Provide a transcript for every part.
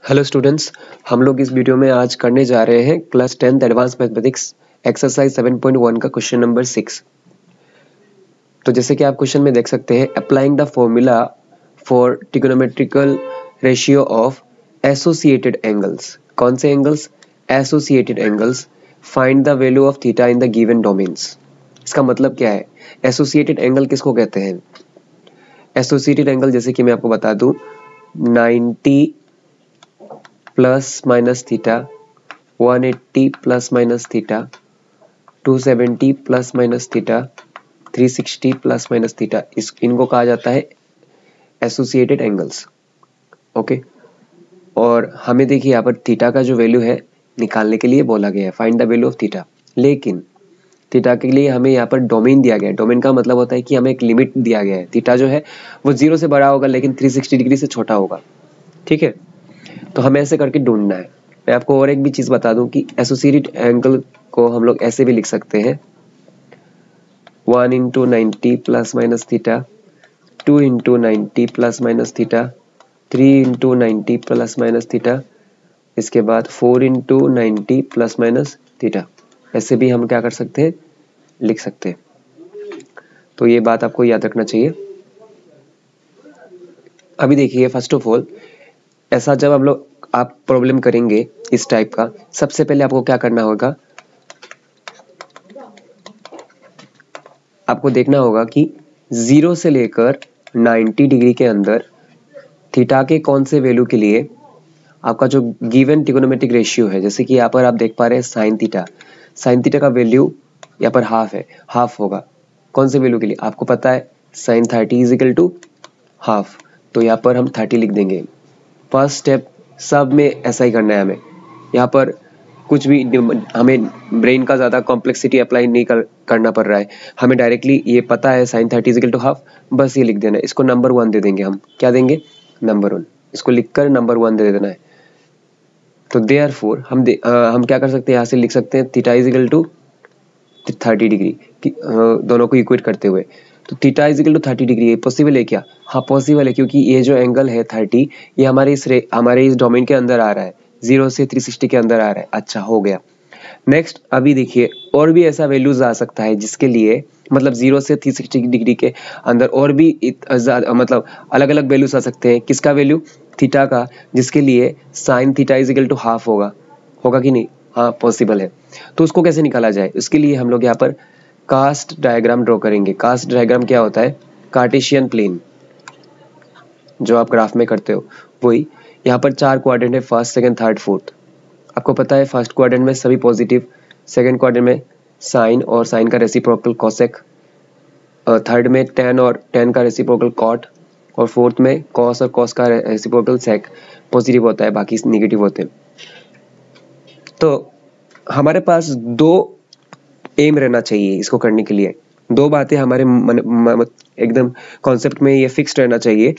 Hello students, हम लोग इस वीडियो में आज करने जा रहे हैं class 10th advance mathematics exercise 7.1 का क्वेश्चन नंबर 6। तो जैसे कि आप क्वेश्चन में देख सकते हैं, applying the formula for trigonometrical ratio of associated angles. कौन से angles? Associated angles. Find the value of theta in the given domains. इसका मतलब क्या है? एसोसिएटेड एंगल किसको कहते हैं? एसोसिएटेड एंगल जैसे कि मैं आपको बता दूं, 90 plus minus theta, 180 plus minus theta, 270 plus minus theta, 360 plus minus theta, इनको कहा जाता है एसोसिएटेड एंगल्स। ओके, और हमें देखिए यहाँ पर थीटा का जो वैल्यू है निकालने के लिए बोला गया है, find the value of theta. लेकिन थीटा के लिए हमें यहाँ पर डोमेन दिया गया है। डोमेन का मतलब होता है कि हमें एक लिमिट दिया गया है। थीटा जो है वो 0 से बड़ा होगा लेकिन 360 डिग्री से छोटा होगा। ठीक है, तो हमें ऐसे करके ढूंढना है। मैं आपको और एक भी चीज बता दूं कि एसोसिएटेड एंगल को हम लोग ऐसे भी लिख सकते हैं, 1 into 90 plus minus theta, 2 into 90 plus minus theta, 3 into 90 plus minus theta, इसके बाद 4 इंटू 90 प्लस माइनस थीटा। ऐसे भी हम क्या कर सकते हैं, लिख सकते हैं। तो ये बात आपको याद रखना चाहिए। अभी देखिए, फर्स्ट ऑफ ऑल ऐसा जब हम लोग आप प्रॉब्लम करेंगे इस टाइप का, सबसे पहले आपको क्या करना होगा, आपको देखना होगा कि 0 से लेकर 90 डिग्री के अंदर थीटा के कौन से वैल्यू के लिए आपका जो गिवन ट्रिग्नोमेट्रिक रेशियो है, जैसे कि यहाँ पर आप देख पा रहे हैं साइन थीटा। साइन थीटा का वैल्यू यहाँ पर हाफ है, हाफ होगा कौन से वैल्यू के लिए? आपको पता है sine 30 is equal to half, तो यहाँ पर हम 30 लिख देंगे। फर्स्ट स्टेप सब में ऐसा ही करना है हमें। यहाँ पर कुछ भी हमें ब्रेन का ज़्यादा कॉम्प्लेक्सिटी अप्लाई नहीं करना पड़ रहा है। हमें डायरेक्टली ये पता है sine 30 is equal to half, बस ये लिख देना है। इसको नंबर 1 दे देंगे हम। क्या देंगे? नंबर 1। इसको लिखकर नंबर 1 दे देना है। तो देयरफॉर हम क्या कर सकते हैं, यहाँ से लिख सकते हैं theta is equal to 30 degree, दोनों को इक्वेट करते हुए। तो theta is equal to 30 degree, ये पॉसिबल है क्या? हाँ पॉसिबल है, क्योंकि ये जो एंगल है 30, ये हमारे इस डोमेन के अंदर आ रहा है, 0 से 360 के अंदर आ रहा है। अच्छा, हो गया। नेक्स्ट अभी देखिए, और भी ऐसा वैल्यूज आ सकता है जिसके लिए मतलब 0 से 360 डिग्री के अंदर और भी मतलब अलग अलग वैल्यूज आ सकते हैं। किसका वैल्यू? थीटा का, जिसके लिए sine theta is equal to half होगा। होगा कि नहीं? हाँ पॉसिबल है। तो उसको कैसे निकाला जाए, उसके लिए हम लोग यहाँ पर कास्ट डायग्राम ड्रॉ करेंगे। कास्ट डायग्राम क्या होता है? कार्टेशियन प्लेन, जो आप ग्राफ में करते हो वही। यहाँ पर 4 क्वाड्रेंट है, फर्स्ट, सेकंड, थर्ड, फोर्थ। आपको पता है फर्स्ट क्वाड्रेंट में सभी पॉजिटिव, सेकंड क्वाड्रेंट में साइन और साइन का रेसिप्रोकल कोसेक, थर्ड में टेन और टेन का रेसिप्रोकल कॉट, और फोर्थ में कॉस और कॉस का रेसिप्रोकल सेक पॉजिटिव होता है, बाकी निगेटिव होते हैं। तो हमारे पास 2 एम रहना चाहिए इसको करने के लिए। 2 बातें हमारे एकदम कॉन्सेप्ट में ये फिक्स रहना चाहिए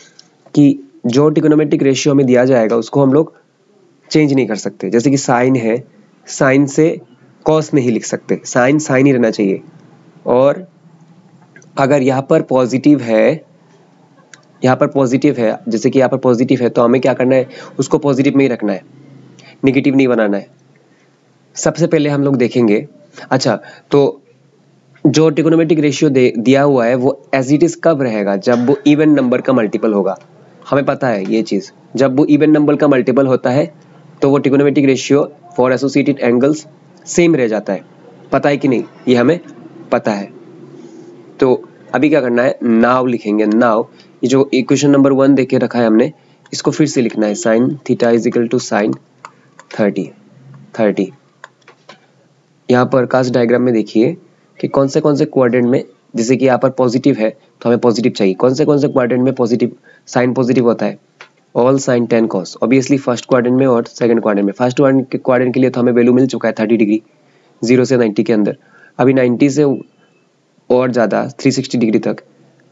कि जो ट्रिग्नोमेट्रिक रेशियो हमें दिया जाएगा उसको हम लोग चेंज नहीं कर सकते। जैसे कि साइन है, साइन से कॉस नहीं लिख सकते, साइन साइन ही रहना चाहिए। और अगर यहाँ पर पॉजिटिव है, यहाँ पर पॉजिटिव है, जैसे कि यहाँ पर पॉजिटिव है, तो हमें क्या करना है, उसको पॉजिटिव में ही रखना है, निगेटिव नहीं बनाना है। सबसे पहले हम लोग देखेंगे। अच्छा, तो जो ट्रिग्नोमेट्रिक रेशियो दिया हुआ है वो एज इट इज कब रहेगा? जब वो इवन नंबर का मल्टीपल होगा। हमें पता है ये चीज, जब वो इवन नंबर का मल्टीपल होता है तो वो trigonometric ratio for associated angles same रह जाता है। पता है कि नहीं? ये हमें पता है। तो अभी क्या करना है, नाउ लिखेंगे। नाउ ये जो इक्वेशन नंबर 1 देके रखा है हमने, इसको फिर से लिखना है। Sine theta is equal to sine 30। यहाँ पर कास्ट डायग्राम में देखिए कि कौन से क्वाड्रेंट में, जैसे कि यहाँ पर पॉजिटिव है तो हमें पॉजिटिव चाहिए। कौन से क्वाड्रेंट में पॉजिटिव साइन पॉजिटिव होता है? All sine 10 cos. Obviously first quadrant में और सेकंड क्वाड्रेंट में। फर्स्ट क्वाड्रेंट के लिए तो हमें वैल्यू मिल चुका है 30 डिग्री, 0 से 90 के अंदर। अभी 90 से और ज़्यादा 360 डिग्री तक,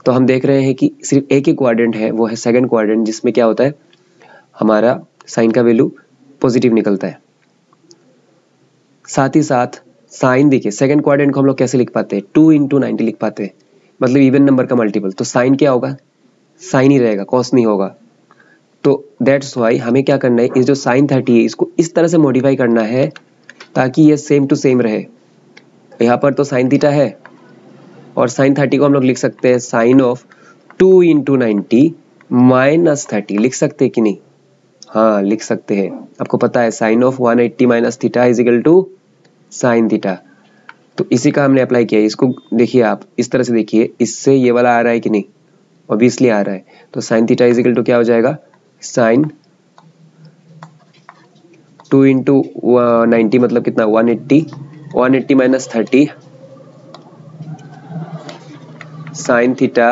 तो हम देख रहे हैं कि सिर्फ एक ही क्वाड्रेंट है, वो है सेकंड क्वाड्रेंट, जिसमें क्या होता है, हमारा साइन का वैल्यू पॉजिटिव निकलता है। साथ ही साथ साइन देखिए, सेकंड क्वाड्रेंट को हम लोग कैसे लिख पाते हैं? 2 इंटू 90 लिख पाते हैं, मतलब इवन नंबर का मल्टीपल। तो साइन क्या होगा? साइन ही रहेगा, कॉस नहीं होगा। तो दैट्स वाई हमें क्या करना है, इस जो साइन 30 है इसको इस तरह से मॉडिफाई करना है ताकि ये सेम टू सेम रहे। यहाँ पर तो साइन थीटा है और साइन 30 को हम लोग लिख सकते हैं साइन ऑफ 2 इंटू 90 माइनस 30, लिख सकते हैं कि नहीं? हाँ लिख सकते हैं। आपको पता है sine of 180 minus theta is equal to sine theta, तो इसी का हमने अप्लाई किया है। इसको देखिए आप इस तरह से देखिए, इससे ये वाला आ रहा है कि नहीं? ऑब्वियसली आ रहा है। तो sine theta is equal to क्या हो जाएगा, साइन 2 इंटू 90 मतलब कितना 180, 180 माइनस 30 साइन थीटा,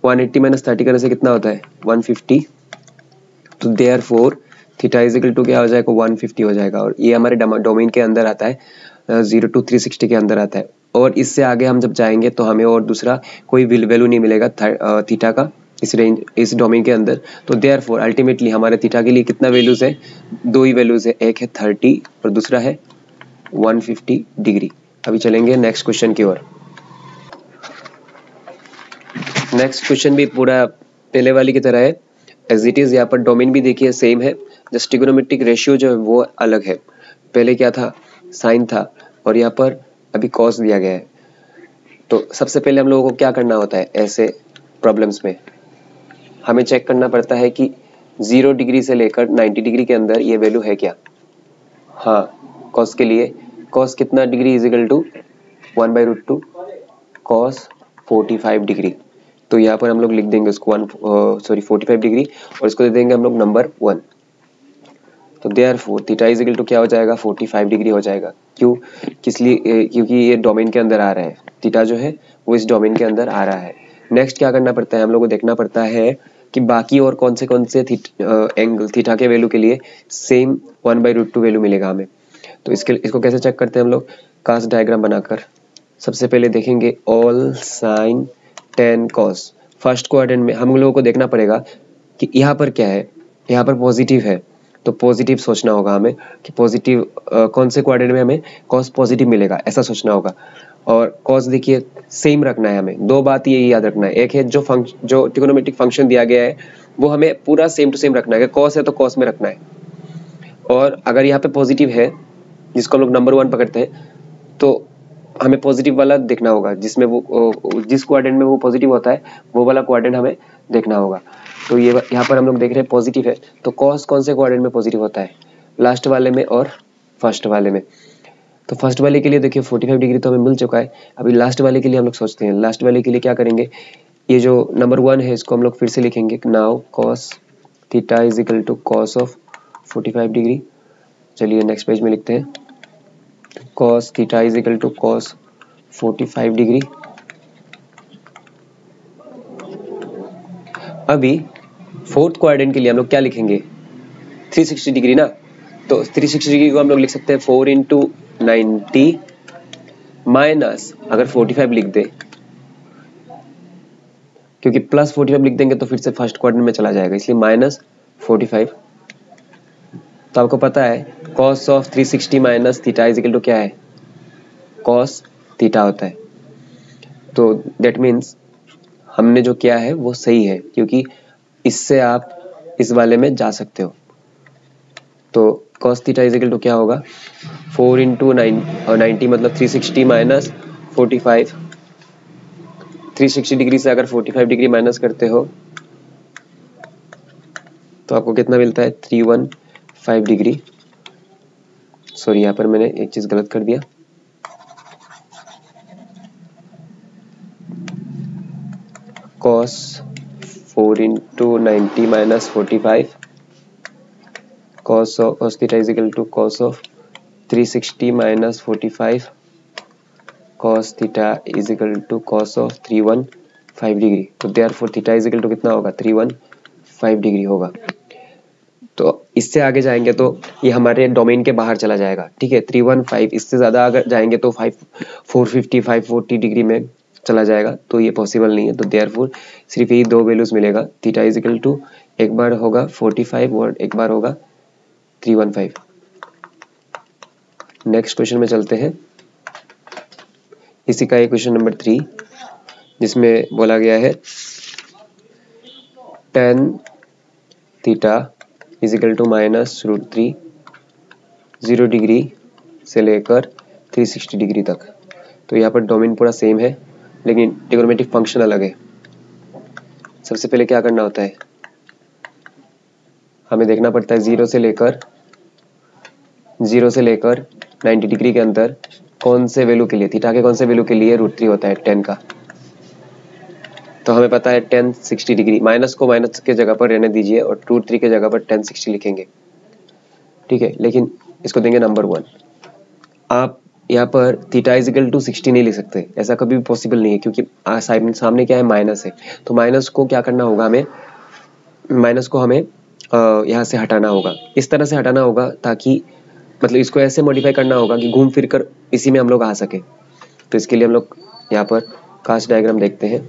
180 माइनस 30 करने से कितना होता है 150। तो therefore theta is equal to क्या हो जाएगा 150 हो जाएगा, और ये हमारे डोमेन के अंदर आता है 0 to 360 के अंदर आता है। और इससे आगे हम जब जाएंगे तो हमें और दूसरा कोई वैल्यू नहीं मिलेगा थीटा का इस रेंज इस डोमेन के अंदर। तो देयरफॉर अल्टीमेटली हमारे थीटा के लिए कितना वैल्यूज है, दो ही वैल्यूज है, एक है 30 और दूसरा है 150 डिग्री। अभी चलेंगे नेक्स्ट क्वेश्चन की ओर। नेक्स्ट क्वेश्चन भी पूरा पहले वाली की तरह है एज इट इज। यहाँ पर डोमेन भी देखिए सेम है, जस्ट ट्रिगोनोमेट्रिक रेशियो जो है वो अलग है। पहले क्या था, साइन था, और यहाँ पर अभी कॉस दिया गया है। तो सबसे पहले हम लोगों को क्या करना होता है, ऐसे प्रॉब्लम्स में हमें चेक करना पड़ता है कि 0 डिग्री से लेकर 90 डिग्री के अंदर ये वैल्यू है क्या। हाँ कॉस के लिए कॉस कितना degree is equal to 1/√2 cos 45 degree. तो यहाँ पर हम लोग लिख देंगे उसको 45 डिग्री, और इसको दे देंगे हम लोग नंबर 1। तो therefore theta is equal to क्या हो जाएगा 45 डिग्री हो जाएगा। क्यों, किस लिए, क्योंकि ये डोमेन के अंदर आ रहा है, थीटा जो है वो इस डोमेन के अंदर आ रहा है। नेक्स्ट क्या करना पड़ता है, हम लोग को देखना पड़ता है कि बाकी और कौन से एंगल थीटा के वैल्यू के लिए सेम 1/√2 वैल्यू मिलेगा हमें। तो इसको कैसे चेक करते हैं हम लोग, कास्ट डायग्राम बनाकर। सबसे पहले देखेंगे all sine tan cos। First quadrant में हम लोगों को देखना पड़ेगा कि यहाँ पर क्या है, यहाँ पर पॉजिटिव है, तो पॉजिटिव सोचना होगा हमें कि पॉजिटिव कौन से क्वाड्रेंट में हमें cos पॉजिटिव मिलेगा, ऐसा सोचना होगा। और cos देखिए सेम रखना है हमें, दो बात यही याद रखना है, एक है जो ट्रिगोनोमेट्रिक फंक्शन दिया गया है वो हमें पूरा सेम टू सेम रखना है, cos है तो cos में रखना है। और अगर यहाँ पे पॉजिटिव है जिसको हम लोग नंबर 1 पकड़ते हैं, तो हमें पॉजिटिव वाला देखना होगा, जिसमें वो जिस क्वाड्रेंट में वो पॉजिटिव होता है वो वाला क्वाड्रेंट हमें देखना होगा। तो ये यहाँ पर हम लोग देख रहे हैं पॉजिटिव है, तो कॉस कौन से क्वाड्रेंट में पॉजिटिव होता है, लास्ट वाले में और फर्स्ट वाले में। तो फर्स्ट वाले के लिए देखिए 45 डिग्री तो हमें मिल चुका है। अभी लास्ट वाले के लिए हम लोग सोचते हैं, लास्ट वाले के लिए क्या करेंगे, ये जो नंबर 1 है इसको हम लोग फिर से लिखेंगे, now cos theta is equal to cos of 45 degree. चलिए नेक्स्ट पेज में लिखते हैं, cos theta is equal to cos 45 degree. अभी फोर्थ क्वाड्रेंट के लिए हम लोग क्या लिखेंगे, 360 डिग्री ना। तो 360 डिग्री को हम लोग लिख सकते हैं 4 इंटू 90 माइनस, अगर 45 लिख दे, क्योंकि प्लस 45 लिख देंगे तो फिर से फर्स्ट क्वाड्रेंट में चला जाएगा, इसलिए माइनस 45। तो आपको पता है cos of 360 minus theta is equal to क्या है, cos थीटा होता है। तो दैट मीन्स हमने जो किया है वो सही है, क्योंकि इससे आप इस वाले में जा सकते हो। तो cos theta is equal to क्या होगा, 4 इंटू 90 मतलब 360 माइनस 45। 360 डिग्री से अगर 45 डिग्री माइनस करते हो तो आपको कितना मिलता है 315 डिग्री। सॉरी यहाँ पर मैंने एक चीज गलत कर दिया, cos 4 into 90 minus 45 cos theta is equal to cos of 360 minus 45 cos theta is equal to cos of 315 degree. तो therefore theta is equal to कितना होगा 315 डिग्री होगा। तो इससे आगे जाएंगे तो ये हमारे डोमेन के बाहर चला जाएगा, ठीक है। 315, इससे ज्यादा अगर जाएंगे तो 450 540 डिग्री में चला जाएगा, तो ये पॉसिबल नहीं है। तो देयरफॉर सिर्फ यही दो वैल्यूज मिलेगा, थीटा इज इक्वल टू एक बार होगा 45 और एक बार होगा 315। नेक्स्ट क्वेश्चन में चलते हैं, इसी का एक क्वेश्चन नंबर 3 जिसमें बोला गया है tan theta is equal to -√3 0 degree से लेकर 360 डिग्री तक। तो यहाँ पर डोमेन पूरा सेम है लेकिन ट्रिग्नोमेट्रिक फंक्शन अलग है। सबसे पहले क्या करना होता है, हमें देखना पड़ता है 0 से लेकर 90 डिग्री के अंदर कौन से वैल्यू के लिए, थीटा के कौन से वैल्यू के लिए √3 होता है 10 का। तो हमें पता है 10 60 डिग्री, माइनस को माइनस के जगह पर रहने दीजिए और √3 के जगह पर 10 60 लिखेंगे, ठीक है। लेकिन इसको देंगे नंबर 1। आप यहाँ पर थीटा इज इक्वल टू 60 नहीं ले सकते, ऐसा कभी भी पॉसिबल नहीं है क्योंकि सामने क्या है, माइनस है। तो माइनस को क्या करना होगा, हमें यहाँ से हटाना होगा, इस तरह से हटाना होगा ताकि मतलब इसको ऐसे मॉडिफाई करना होगा कि घूम फिर कर इसी में हम लोग आ सके। तो इसके लिए हम लोग यहाँ पर कास्ट डायग्राम देखते हैं।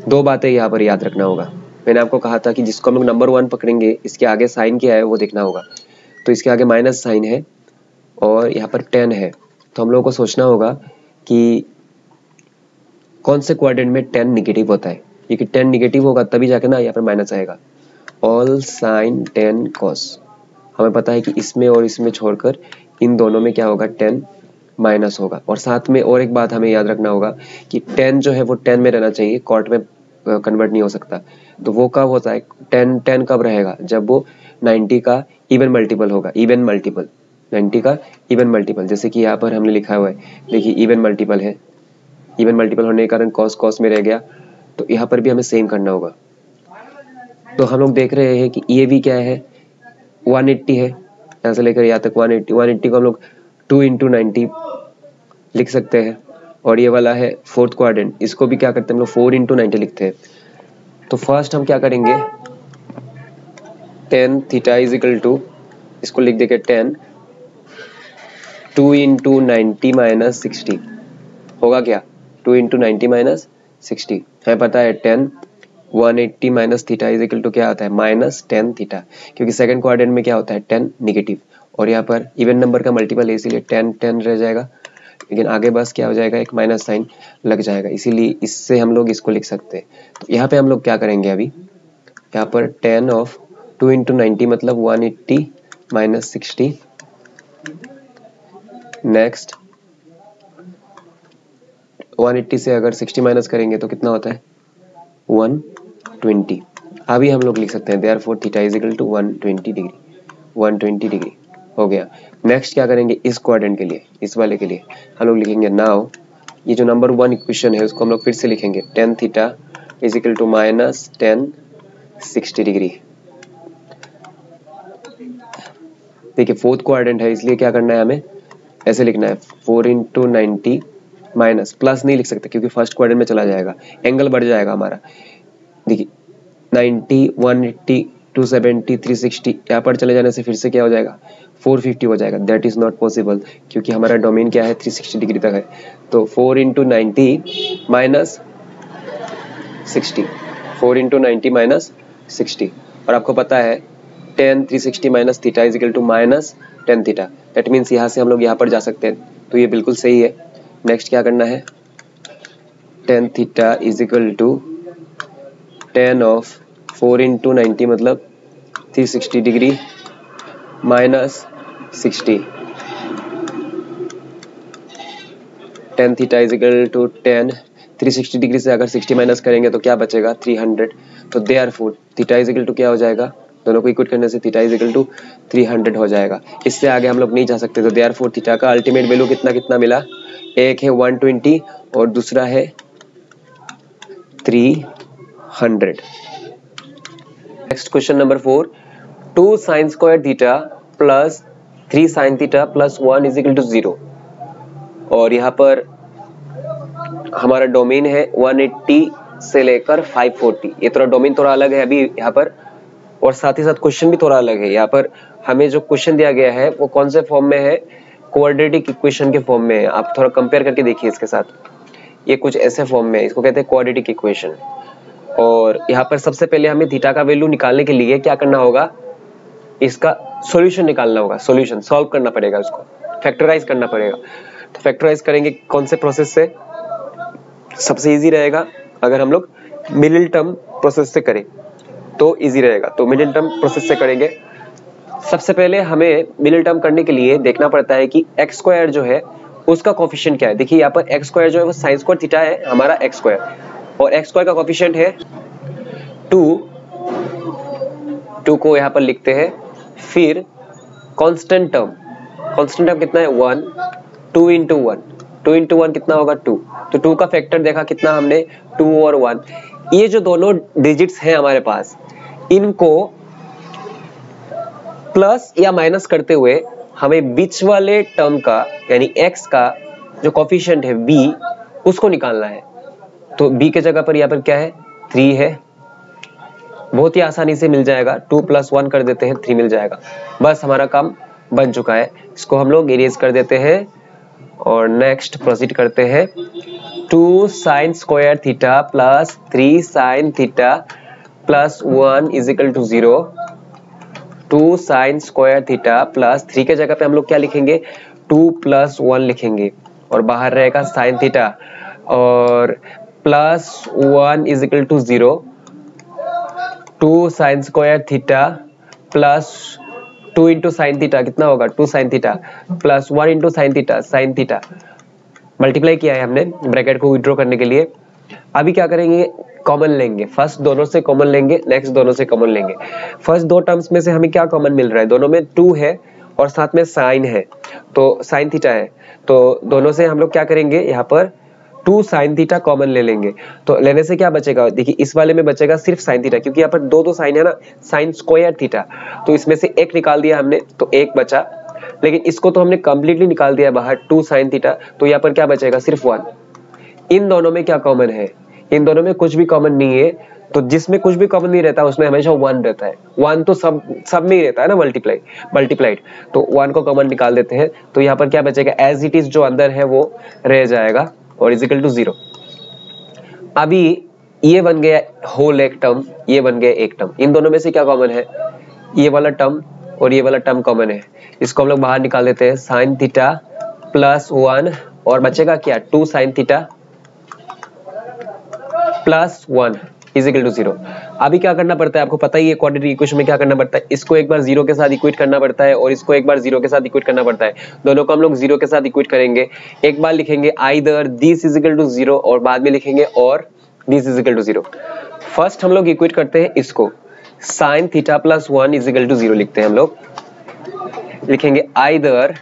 2 बातें यहाँ पर याद रखना होगा। मैंने आपको कहा था कि जिसको हम लोग नंबर 1 पकड़ेंगे इसके आगे साइन क्या है वो देखना होगा। तो इसके आगे माइनस साइन है और यहाँ पर 10 है। तो हम लोगों को सोचना होगा कि कौन से क्वाड्रेंट में 10 निगेटिव होता है, क्योंकि 10 निगेटिव होगा तभी जाके ना यहाँ पर माइनस आएगा। ऑल साइन 10 कॉस, हमें पता है कि इसमें और इसमें छोड़कर इन दोनों में क्या होगा, 10 माइनस होगा। और साथ में और एक बात हमें याद रखना होगा कि 10 जो है वो 10 में रहना चाहिए, कॉट में कन्वर्ट नहीं हो सकता। तो वो कब होता है, 10 कब रहेगा, जब वो 90 का इवन मल्टीपल होगा, 90 का इवन मल्टीपल। जैसे कि यहाँ पर हमने लिखा हुआ है, देखिए इवन मल्टीपल है, इवन मल्टीपल होने के कारण कॉस में रह गया। तो यहाँ पर भी हमें सेम करना होगा। तो हम लोग देख रहे हैं कि ये भी क्या है, 180 है, यहाँ से लेकर यहाँ तक 180 को हम लोग 2 × 90 लिख सकते हैं। और ये वाला है 4th क्वाड्रेंट, इसको भी क्या करते हैं हम लोग 4 × 90 लिखते हैं। तो फर्स्ट हम क्या करेंगे, 10 थीटा इज इक्वल टू, इसको लिख देंगे 10 2 × 90 माइनस 60 होगा क्या, 2 × 90 माइनस 60 है, पता है 10 180 minus theta is equal to क्या होता है, -10 थीटा, क्योंकि सेकंड क्वाड्रेंट में क्या होता है 10 निगेटिव और यहाँ पर इवन नंबर का मल्टीपल है इसीलिए 10 रह जाएगा। लेकिन आगे बस क्या हो जाएगा, एक माइनस साइन लग जाएगा, इसीलिए इससे हम लोग इसको लिख सकते हैं। तो यहाँ पे हम लोग क्या करेंगे, अभी यहाँ पर 10 ऑफ 2 × 90 मतलब 180 माइनस 60। नेक्स्ट 180 से अगर 60 माइनस करेंगे तो कितना होता है 120। अभी हम लोग लिख सकते हैं therefore theta is equal to 120 degree हो गया। नेक्स्ट क्या करेंगे, इस क्वाड्रेंट के लिए, इस वाले के लिए हम लोग लिखेंगे नाउ, ये जो नंबर 1 इक्वेशन है उसको हम लोग फिर से लिखेंगे 10 theta is equal to -10 60 degree. देखिए 4th क्वाड्रेंट है इसलिए क्या करना है, हमें ऐसे लिखना है 4 × 90 माइनस, प्लस नहीं लिख सकते क्योंकि फर्स्ट क्वाड्रेंट में चला जाएगा, एंगल बढ़ जाएगा हमारा। देखिए 90 180 270 360 यहाँ पर चले जाने से फिर से क्या हो जाएगा 450 हो जाएगा। दैट इज नॉट पॉसिबल क्योंकि हमारा डोमेन क्या है 360 डिग्री तक है। तो 4 × 90 माइनस 60, 4 × 90 माइनस 60, और आपको पता है 10 360 minus theta is equal to -10 theta. That means यहाँ से हम लोग यहाँ पर जा सकते हैं, तो ये बिल्कुल सही है। नेक्स्ट क्या करना है, 10 theta is equal to 10 of 4 × 90 मतलब 360 degree minus 60। 10 theta is equal to 10, 360 degree से अगर 60 माइनस करेंगे तो क्या बचेगा 300। तो therefore theta is equal to क्या हो जाएगा, दोनों को इक्वल करने से थीटा इज इक्वल टू 300 हो जाएगा। इससे आगे हम लोग नहीं जा सकते। तो देयरफॉर थीटा का अल्टीमेट वैल्यू कितना मिला, एक है 120 और दूसरा है 300। Next question number 4, 2 sin square theta plus 3 sin theta plus 1 is equal to 0। और यहाँ पर हमारा डोमेन है 180 से लेकर 540। ये थोड़ा डोमेन थोड़ा अलग है अभी यहाँ पर, और साथ ही साथ क्वेश्चन भी थोड़ा अलग है। यहाँ पर हमें जो क्वेश्चन दिया गया है वो कौन से फॉर्म में है, क्वाड्रेटिक इक्वेशन के फॉर्म में है। आप थोड़ा कंपेयर करके देखिए इसके साथ, ये कुछ ऐसे फॉर्म में है, इसको कहते हैं क्वाड्रेटिक इक्वेशन। और यहाँ पर सबसे पहले हमें थीटा का वैल्यू निकालने के लिए क्या करना होगा, इसका सॉल्यूशन निकालना होगा, सॉल्यूशन सॉल्व करना पड़ेगा, उसको फैक्टराइज करना पड़ेगा। तो फैक्टराइज करेंगे कौन से प्रोसेस से, सबसे इजी रहेगा अगर हम लोग मिडिल टर्म प्रोसेस से करें। तो इजी रहेगा। तो मिडिल टर्म प्रोसेस से करेंगे। सबसे पहले हमें मिडिल टर्म करने के लिए देखना पड़ता है कि एक्स स्क्वायर जो है उसका कोफिशिएंट क्या है। देखिए यहाँ पर एक्स स्क्वायर जो है वो साइन स्क्वायर थीटा है हमारा एक्स स्क्वायर, और एक्स स्क्वायर का कोफिशिएंट है 2 को यहाँ पर लिखते हैं। फिर कांस्टेंट टर्म कितना है 1, 2 इंटू 1 कितना होगा 2, तो 2 का फैक्टर देखा कितना हमने 2 और 1। ये जो दोनों डिजिट्स हैं हमारे पास, इनको प्लस या माइनस करते हुए हमें बीच वाले टर्म का यानी x का जो कोफिशिएंट है b उसको निकालना है। तो b के जगह पर यहाँ पर क्या है 3 है, बहुत ही आसानी से मिल जाएगा। 2 + 1 कर देते हैं 3 मिल जाएगा, बस हमारा काम बन चुका है। इसको हम लोग इरेज कर देते हैं और नेक्स्ट प्रोसीड करते हैं। 2 sin square theta plus 3 sin theta plus 1 is equal to 0। 2 sin square theta plus 3 के जगह पे हम लोग क्या लिखेंगे 2 + 1 लिखेंगे, और बाहर रहेगा sin थीटा और plus 1 is equal to 0। 2 sin square theta plus 2 into sine theta कितना होगा 2 sin theta plus 1 into sine theta multiply किया है हमने ब्रैकेट को विड्रॉ करने के लिए। अभी क्या करेंगे कॉमन लेंगे, फर्स्ट दोनों से कॉमन लेंगे, नेक्स्ट दोनों से कॉमन लेंगे। फर्स्ट दो टर्म्स में से हमें क्या कॉमन मिल रहा है, दोनों में 2 है और साथ में साइन है, तो साइन थीटा है, तो दोनों से हम लोग क्या करेंगे यहाँ पर 2 sin थीटा कॉमन ले लेंगे। तो लेने से क्या बचेगा, देखिए इस वाले में बचेगा सिर्फ साइन थीटा, क्योंकि यहाँ पर दो साइन है ना, साइन स्क्वायर थीटा, तो इसमें से एक निकाल दिया हमने तो एक बचा, लेकिन इसको तो हमने कंप्लीटली निकाल दिया बाहर 2 sin थीटा, तो यहाँ पर क्या बचेगा सिर्फ 1। इन दोनों में क्या कॉमन है, इन दोनों में कुछ भी कॉमन नहीं है, तो जिसमें कुछ भी कॉमन नहीं रहता उसमें हमेशा 1 रहता है। 1 तो सब में ही रहता है ना, मल्टीप्लाइड, तो 1 को कॉमन निकाल देते हैं, तो यहाँ पर क्या बचेगा एज इट इज जो अंदर है वो रह जाएगा और इज इक्वल टू 0। अभी ये बन गया होल एक टर्म, ये बन गया एक टर्म, इन दोनों में से क्या कॉमन है, ये वाला टर्म और ये वाला टर्म कॉमन है, इसको हम लोग बाहर निकाल देते हैं। साइन थीटा प्लस 1 और बचेगा क्या 2 sin theta plus 1 is equal to 0। अभी क्या करना पड़ता है आपको पता ही है, क्वाड्रेटिक इक्वेशन में क्या करना पड़ता है, इसको एक बार 0 के साथ इक्वेट करना पड़ता है और इसको एक बार 0 के साथ इक्वेट करना पड़ता है। दोनों को हम लोग 0 के साथ इक्वेट करेंगे, एक बार लिखेंगे either this is equal to 0 और बाद में लिखेंगे और this is equal to 0। First हम लोग इक्वेट करते हैं इसको, sine theta plus 1 is equal to 0 लिखते हैं हम लोग, लिखेंगे either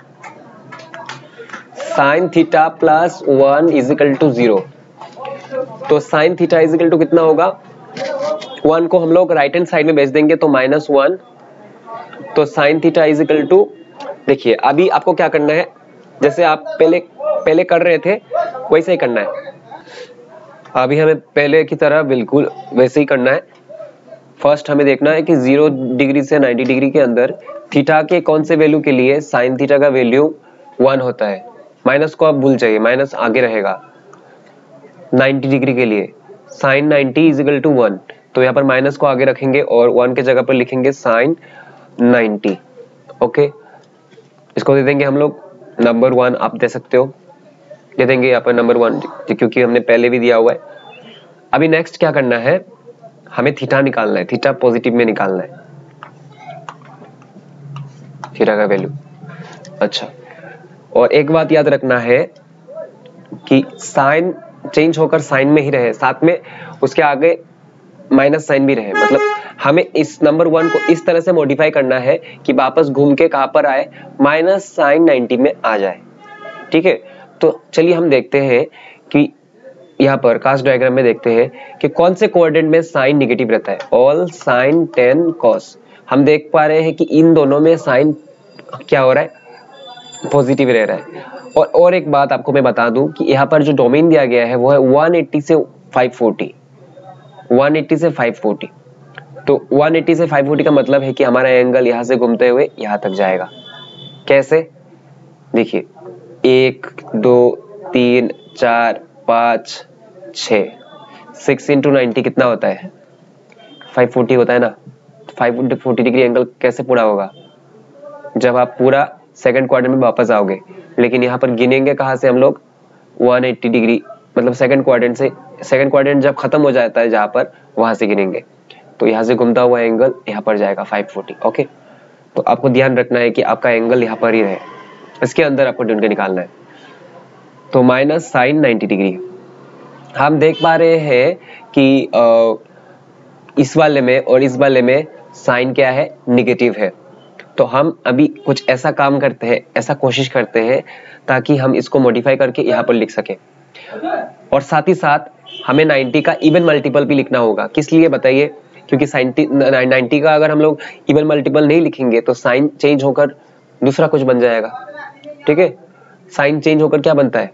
sine theta plus 1 is equal to 0। तो sine theta is equal to कितना होगा, 1 को हम लोग राइट हैंड साइड में भेज देंगे तो -1, तो sine theta is equal to, देखिए अभी आपको क्या करना है, जैसे आप पहले कर रहे थे वैसे ही करना है। अभी हमें पहले की तरह बिल्कुल वैसे ही करना है। फर्स्ट हमें देखना है कि 0 डिग्री से 90 डिग्री के अंदर थीटा के कौन से वैल्यू के लिए साइन थीटा का वैल्यू 1 होता है। माइनस को आप भूल जाइए, माइनस आगे रहेगा। 90 डिग्री के लिए साइन 90 इज इक्वल टू 1, तो यहाँ पर माइनस को आगे रखेंगे और 1 के जगह पर लिखेंगे साइन 90। ओके, इसको दे देंगे हम लोग नंबर 1, आप दे सकते हो, दे देंगे यहाँ पर नंबर 1 क्योंकि हमने पहले भी दिया हुआ है। अभी नेक्स्ट क्या करना है, हमें थीटा निकालना है, थीटा पॉजिटिव में निकालना है, थीटा का वैल्यू। अच्छा, और एक बात याद रखना है कि साइन चेंज होकर साइन में ही रहे, साथ में उसके आगे माइनस साइन भी रहे, मतलब हमें इस नंबर 1 को इस तरह से मॉडिफाई करना है कि वापस घूम के कहां पर आए, माइनस साइन 90 में आ जाए। ठीक है, तो चलिए हम देखते हैं कि यहाँ पर कास्ट डायग्राम में देखते हैं कि कौन से कोऑर्डिनेट में साइन नेगेटिव रहता है। ऑल साइन 10 कॉस, हम देख पा रहे हैं कि इन दोनों में साइन क्या हो रहा है, पॉजिटिव रह रहा है। और एक बात आपको मैं बता दूं कि यहाँ पर जो डोमेन दिया गया है वो है 180 से 540, 180 से 540। तो 180 से 540 का मतलब है कि हमारा एंगल यहाँ से घूमते हुए यहाँ तक जाएगा। कैसे, देखिए 1 2 3 4 5 6, 6 इंटू 90 कितना होता है 540 होता है ना। 540 डिग्री एंगल कैसे पूरा होगा, जब आप पूरा सेकंड क्वाड्रेंट में वापस आओगे। लेकिन यहाँ पर गिनेंगे कहाँ से हम लोग 180 डिग्री, मतलब सेकंड क्वाड्रेंट से, सेकंड क्वाड्रेंट जब खत्म हो जाता है जहाँ पर, वहां से गिनेंगे। तो यहाँ से घूमता हुआ एंगल यहाँ पर जाएगा 540। ओके, तो आपको ध्यान रखना है कि आपका एंगल यहाँ पर ही रहे, इसके अंदर आपको ढूंढ के निकालना है। तो माइनस साइन 90 डिग्री। हम देख पा रहे हैं कि इस वाले में और इस वाले में साइन क्या है, निगेटिव है। तो हम अभी कुछ ऐसा काम करते हैं, ऐसा कोशिश करते हैं ताकि हम इसको मॉडिफाई करके यहाँ पर लिख सके। और साथ ही साथ हमें 90 का इवन मल्टीपल भी लिखना होगा। किस लिए बताइए? क्योंकि 90 का अगर हम लोग इवन मल्टीपल नहीं लिखेंगे तो साइन चेंज होकर दूसरा कुछ बन जाएगा। ठीक है, साइन चेंज होकर क्या बनता है,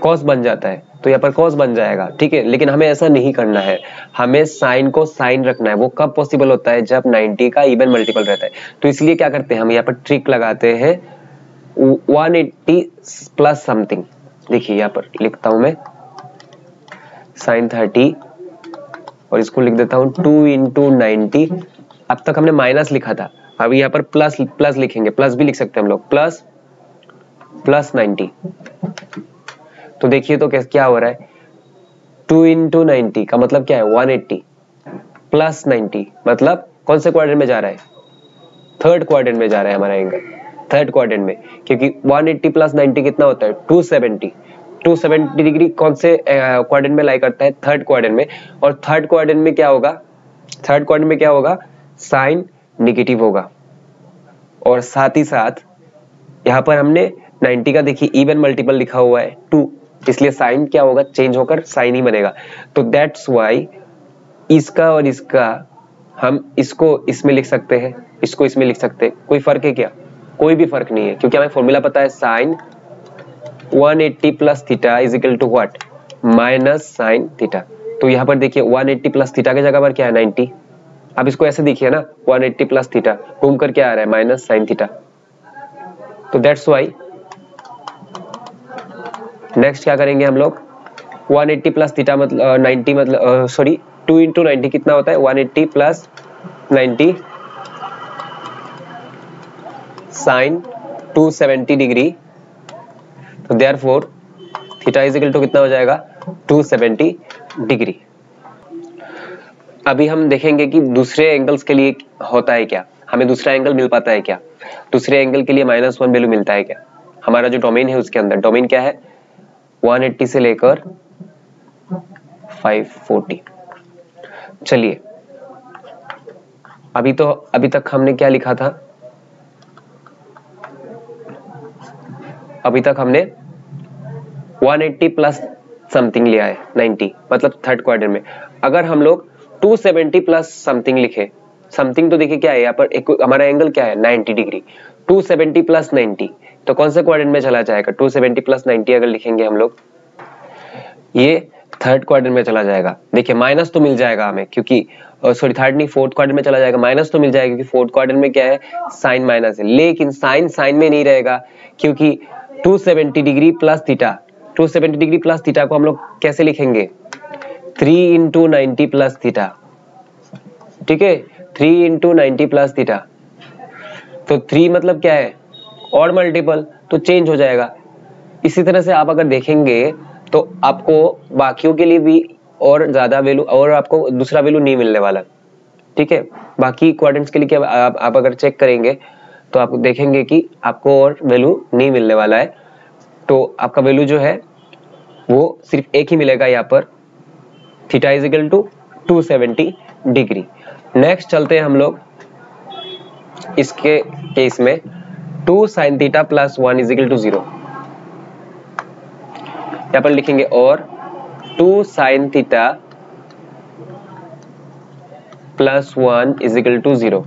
कॉस बन जाता है, तो यहाँ पर कॉस बन जाएगा। ठीक है, लेकिन हमें ऐसा नहीं करना है, हमें साइन को साइन रखना है। वो कब पॉसिबल होता है? जब 90 का इवन मल्टीपल रहता है। तो इसलिए क्या करते हैं, हम यहाँ पर ट्रिक लगाते हैं 180 प्लस समथिंग। देखिए यहाँ पर लिखता हूं मैं साइन 30 और इसको लिख देता हूं 2 इंटू 90। अब तक हमने माइनस लिखा था, अब यहाँ पर प्लस लिखेंगे, प्लस भी लिख सकते हैं हम लोग, प्लस 90। तो देखिए तो क्या हो रहा है, 2 इंटू 90 का मतलब क्या है 180 प्लस 90, मतलब कौन से क्वाड्रेंट में जा रहा है, थर्ड क्वाड्रेंट में जा रहा है हमारा एंगल, थर्ड क्वाड्रेंट में। क्योंकि 180 प्लस 90 कितना होता है 270 डिग्री कौन से क्वाड्रेंट में लाई करता है, थर्ड क्वाड्रेंट में। और थर्ड क्वाड्रेंट में क्या होगा, थर्ड क्वाड्रेंट में क्या होगा, साइन निगेटिव होगा। और साथ ही साथ यहाँ पर हमने 90 का देखिए इवन मल्टीपल लिखा हुआ है 2, इसलिए साइन क्या होगा, चेंज होकर साइन ही बनेगा। तो दैट्स वाई इसका और इसका हम इसको इसमें लिख सकते हैं, इसको इसमें लिख सकते हैं। कोई फर्क है क्या? कोई भी फर्क नहीं है, क्योंकि हमें फॉर्मूला पता है sine 180 plus theta is equal to what, minus sine theta. तो यहाँ पर देखिए 180 प्लस थीटा की जगह पर क्या है 90। अब इसको ऐसे देखिए ना, 180 प्लस थीटा घूम कर क्या आ रहा है, माइनस साइन थीटा। तो दैट्स वाई नेक्स्ट क्या करेंगे हम लोग, 180 प्लस थीटा मतलब 90 मतलब सॉरी 2 इंटू 90 कितना होता है 180 प्लस 90 साइन 270 डिग्री। तो therefore theta is equal to कितना हो जाएगा 270 डिग्री। अभी हम देखेंगे कि दूसरे एंगल्स के लिए होता है क्या, हमें दूसरा एंगल मिल पाता है क्या, दूसरे एंगल के लिए -1 वैल्यू मिलता है क्या। हमारा जो डोमेन है उसके अंदर डोमेन क्या है 180 से लेकर 540। चलिए अभी तक हमने क्या लिखा था, अभी तक हमने 180 प्लस समथिंग लिया है 90, मतलब थर्ड क्वार्टर में। अगर हम लोग 270 प्लस समथिंग लिखे, समथिंग तो देखिए क्या है यहाँ पर, एक हमारा एंगल क्या है 90 डिग्री, 270 प्लस 90 तो कौन से क्वाड्रेंट में चला जाएगा, 270 प्लस 90 अगर लिखेंगे हम लोग ये थर्ड क्वाड्रेंट में चला जाएगा। देखिए माइनस तो मिल जाएगा हमें, क्योंकि सॉरी थर्ड नहीं फोर्थ क्वाड्रेंट में चला जाएगा, माइनस तो मिल जाएगा क्योंकि फोर्थ क्वाड्रेंट में क्या है साइन माइनस है। लेकिन साइन साइन में नहीं रहेगा, क्योंकि 270 degree plus theta, 270 degree plus theta को हम लोग कैसे लिखेंगे 3 इंटू 90 प्लस थीटा। ठीक है, 3 इंटू 90 प्लस थीटा। तो 3 मतलब क्या है और मल्टीपल, तो चेंज हो जाएगा। इसी तरह से आप अगर देखेंगे तो आपको बाकियों के लिए भी और ज्यादा वैल्यू, और आपको दूसरा वैल्यू नहीं मिलने वाला। ठीक है, बाकी क्वाड्रेंट्स के लिए क्या आप अगर चेक करेंगे तो आप देखेंगे कि आपको और वैल्यू नहीं मिलने वाला है। तो आपका वैल्यू जो है वो सिर्फ एक ही मिलेगा यहाँ पर, theta is equal to 270 degree. Next चलते हैं हम लोग इसके केस में 2 sine theta plus 1 is equal to 0। यहाँ पर लिखेंगे और 2 sine theta plus 1 is equal to 0,